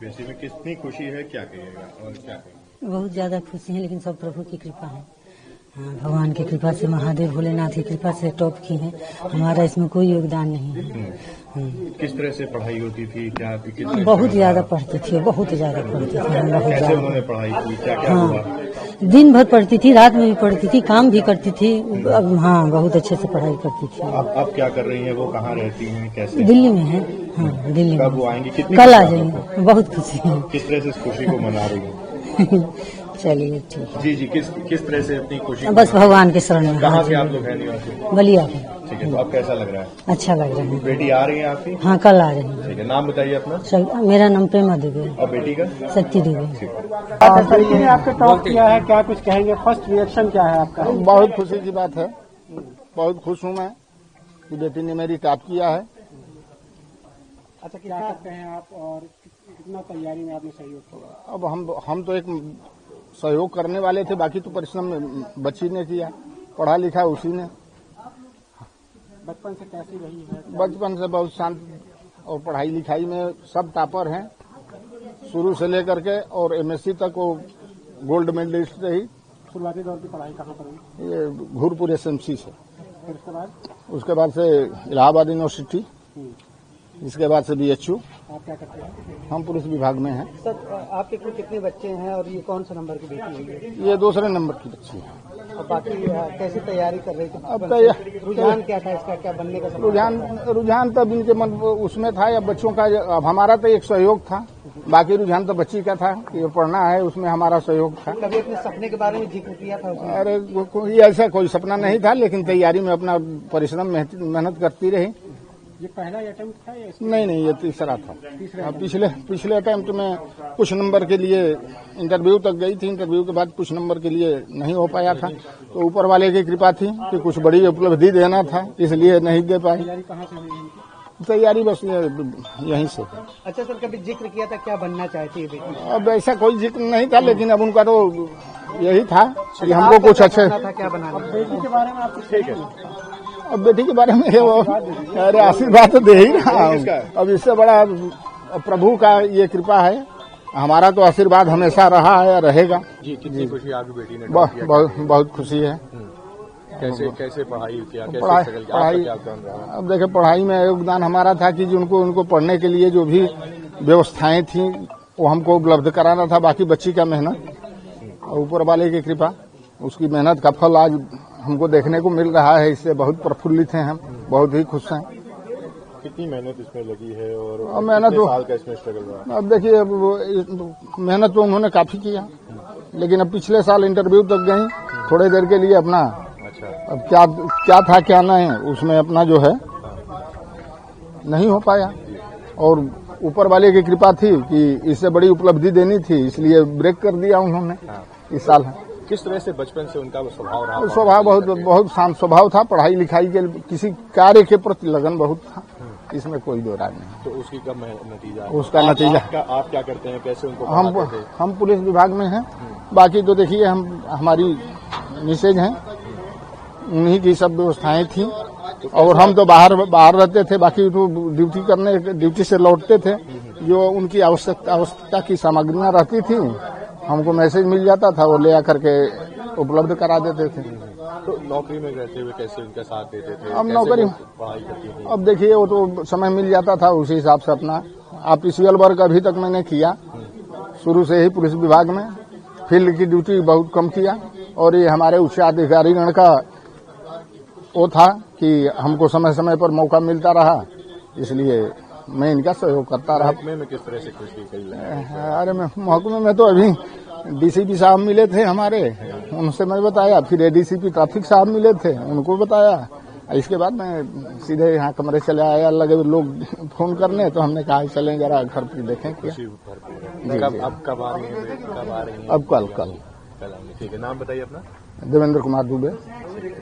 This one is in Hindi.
यूपीएससी में कितनी खुशी है, क्या कहिएगा और क्या कहिएगा? बहुत ज्यादा खुशी है, लेकिन सब प्रभु की कृपा है। हाँ, भगवान की कृपा से, महादेव भोलेनाथ की कृपा से टॉप की है। हमारा इसमें कोई योगदान नहीं है। किस तरह से पढ़ाई होती थी, क्या बहुत ज्यादा पढ़ती थी, बहुत ज्यादा पढ़ती थी। कैसे उन्होंने पढ़ाई की, क्या क्या हुआ? दिन भर पढ़ती थी, रात में भी पढ़ती थी, काम भी करती थी। अब हाँ, बहुत अच्छे से पढ़ाई करती थी। अब क्या कर रही हैं? वो कहाँ रहती हैं, कैसे? दिल्ली में है। हाँ, दिल्ली में। कब वो आएंगी? कितनी कल आ जाएंगे। बहुत खुशी है। किस तरह से इस खुशी को मना रही हैं? चलिए ठीक है। जी, किस तरह से अपनी खुशी? बस भगवान के शरण में। कहाँ से आप लोग हैं निवासी? बलिया के। ठीक है, तो अब कैसा लग रहा है? अच्छा लग रहा है। बेटी आ रही है आपकी? हाँ, कल आ रही है। ठीक है, नाम बताइए अपना। मेरा नाम प्रेमा देवी। और बेटी का? सच्ची देवी। बेटी ने आपके टॉप किया है, क्या कुछ कहेंगे? फर्स्ट रिएक्शन क्या है आपका? बहुत खुशी की बात है, बहुत खुश हूँ मैं कि बेटी ने मेरी टॉप किया है। अच्छा, क्या करते हैं आप और कितना तैयारी में आपने सहयोग किया? अब हम तो एक सहयोग करने वाले थे, बाकी तो परिश्रम बच्ची ने किया, पढ़ा लिखा उसी ने। बचपन से कैसी रही है? बचपन से बहुत शांत और पढ़ाई लिखाई में सब टॉपर हैं, शुरू से लेकर के, और एमएससी तक वो गोल्ड मेडलिस्ट रही। शुरुआती दौर की पढ़ाई कहाँ पर हुई? ये घूरपुर एसएमसी से। फिर उसके बाद से इलाहाबाद यूनिवर्सिटी, इसके बाद से बीएचयू। आप क्या करते हैं? हम पुलिस विभाग में हैं। सर, आपके कुल कितने बच्चे हैं और ये कौन सा नंबर की बेटी है? ये दूसरे नंबर की बच्ची है। और बाकी कैसी तैयारी कर रही थी? अब रुझान क्या था इसका, क्या बनने का? रुझान तब इनके मन उसमें था, या बच्चों का। अब हमारा तो एक सहयोग था, बाकी रुझान तो बच्ची का था कि ये पढ़ना है, उसमें हमारा सहयोग था। कभी अपने सपने के बारे में जिक्र किया था उसने? अरे ऐसा कोई सपना नहीं था, लेकिन तैयारी में अपना परिश्रम मेहनत करती रही। ये पहला अटेम्प्ट था या नहीं, ये तीसरा था। पिछले अटेम्प्ट में कुछ नंबर के लिए इंटरव्यू तक गई थी, इंटरव्यू के बाद कुछ नंबर के लिए नहीं हो पाया था, तो ऊपर वाले की कृपा थी कि कुछ बड़ी उपलब्धि देना था, इसलिए नहीं दे पाई। तैयारी कहाँ से हुई? तैयारी बस यहीं से। अच्छा सर, कभी जिक्र किया था क्या बनना चाहती है बेटी? अब ऐसा कोई जिक्र नहीं था, लेकिन अब उनका तो यही था कि हमको कुछ अच्छे। क्या बनाना? बेटी के बारे में आपको ठीक है? अब बेटी के बारे में वो अरे आशीर्वाद तो दे ही रहा हूँ। अब इससे बड़ा प्रभु का ये कृपा है, हमारा तो आशीर्वाद हमेशा रहा है, रहेगा। जी, कितनी खुशी आपकी बेटी ने? बहुत खुशी है। कैसे पढ़ाई किया? पढ़ाई अब देखिए, पढ़ाई में योगदान हमारा था कि उनको पढ़ने के लिए जो भी व्यवस्थाएं थी वो हमको उपलब्ध कराना था। बाकी बच्ची का मेहनत, ऊपर वाले की कृपा, उसकी मेहनत का फल आज हमको देखने को मिल रहा है। इससे बहुत प्रफुल्लित हैं हम, बहुत ही खुश हैं। कितनी मेहनत इसमें लगी है और मेहनत कितने साल का इसमें स्ट्रगल रहा? अब देखिए, मेहनत तो उन्होंने काफी किया, लेकिन अब पिछले साल इंटरव्यू तक गई थोड़ी देर के लिए अपना। अच्छा, अब क्या था क्या नहीं, उसमें अपना जो है नहीं हो पाया, और ऊपर वाले की कृपा थी कि इससे बड़ी उपलब्धि देनी थी, इसलिए ब्रेक कर दिया उन्होंने इस साल। किस तरह से बचपन से उनका स्वभाव रहा? स्वभाव बहुत शांत स्वभाव था, पढ़ाई लिखाई के किसी कार्य के प्रति लगन बहुत था, इसमें कोई दो राय नहीं। तो उसकी कब नतीजा? उसका नतीजा आप क्या करते हैं, कैसे उनको? हम पुलिस विभाग में हैं, बाकी तो देखिए हमारी मिसेज हैं, उन्हीं की सब व्यवस्थाएं थी, और हम तो बाहर रहते थे, बाकी तो ड्यूटी से लौटते थे। जो उनकी आवश्यकता की सामग्रियां रहती थी, हमको मैसेज मिल जाता था, वो ले आकर के उपलब्ध करा देते थे। तो नौकरी में रहते हुए कैसे उनका साथ देते थे? अब नौकरी पढ़ाई करती थी? अब देखिए, वो तो समय मिल जाता था, उसी हिसाब से अपना ऑफिशियल वर्क अभी तक मैंने किया, शुरू से ही पुलिस विभाग में। फील्ड की ड्यूटी बहुत कम किया, और ये हमारे उच्च अधिकारीगण का वो था कि हमको समय समय पर मौका मिलता रहा, इसलिए मैं इनका सहयोग करता रहा। महकमे में किस तरह से खुशी करी? अरे महकमे में तो अभी डीसीपी साहब मिले थे हमारे, उनसे मैं बताया, फिर एडीसीपी ट्रैफिक साहब मिले थे, उनको बताया। इसके बाद मैं सीधे यहाँ कमरे चले आया, लगे लोग फोन करने, तो हमने कहा चलें जरा घर पर देखें क्या। अब कब आ रही है? अब कल। ठीक है, नाम बताइए अपना। देवेंद्र कुमार दुबे।